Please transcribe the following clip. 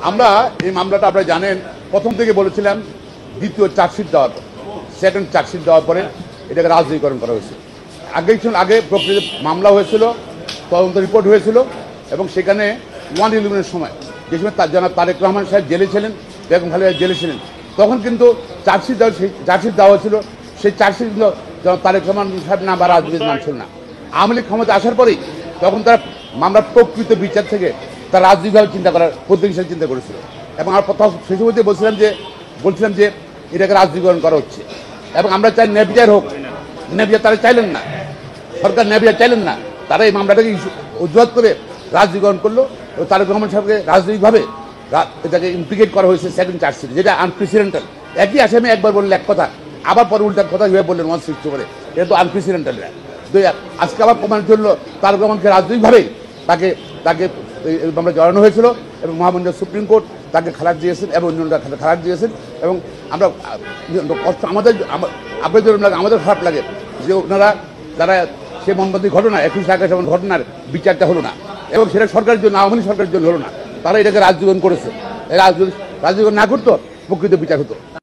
আমরা এই মামলাটা আপনারা জানেন প্রথম থেকে বলেছিলাম দ্বিতীয় চার্জশিট দেওয়ার পর সেকেন্ড চার্জশিট দেওয়ার পরে এটাকে রাজনীতিকরণ করা হয়েছে। আগে প্রকৃত মামলা হয়েছিল, তদন্ত রিপোর্ট হয়েছিল এবং সেখানে 111-এর সময় যে সময় জনাব তারেক রহমান সাহেব জেলে ছিলেন, বেগম খালেদা জেলে ছিলেন, তখন কিন্তু চার্জশিট দেওয়া হয়েছিল। সেই চার্জশিট জনাব তারেক রহমান সাহেব না বা রাজনীতির নাম ছিল না। আওয়ামী লীগ ক্ষমতা আসার পরেই তখন তারা মামলার প্রকৃত বিচার থেকে তারা রাজনৈতিকভাবে চিন্তা করার পদ্ধতি হিসেবে চিন্তা করেছিল এবং আমার প্রথম সেই সময়তে বলছিলাম যে এটাকে রাজনীতিকরণ করা হচ্ছে এবং আমরা চাই ন্যায় হোক। ন্যায় তারা চাইলেন না, সরকার ন্যায় চাইলেন না, তারা এই মামলাটাকে অজুহাত করে রাজনীতিকরণ করলো এবং তারেক রহমান সাহেবকে রাজনৈতিকভাবে এটাকে ইমপ্লিকেট করা হয়েছে সেকেন্ড চার্জশিট, যেটা আনপ্রেসিডেন্টাল। একই আসামি একবার বললেন এক কথা, আবার পরে উল্টার কথা হিসেবে বললেন 160 করে, এটা তো আনপ্রেসিডেন্টাল। আজকে আবার প্রমাণিত হল তারেক রহমানকে রাজনৈতিকভাবেই তাকে মামলা জড়ানো হয়েছিল এবং মহামান্য সুপ্রিম কোর্ট তাকে খালাস দিয়েছেন এবং অন্যরা খালাস দিয়েছেন এবং আমরা আমাদের খারাপ লাগে যে ওনারা যারা সে মনবন্দি ঘটনা 21 আগস্ট ঘটনার বিচারটা হলো না এবং সেটা সরকারের জন্য, আওয়ামী লীগ সরকারের জন্য হলো না। তারা এটাকে রাজনীতিকরণ করেছে। রাজনীতিকরণ না করতো প্রকৃত বিচার হতো।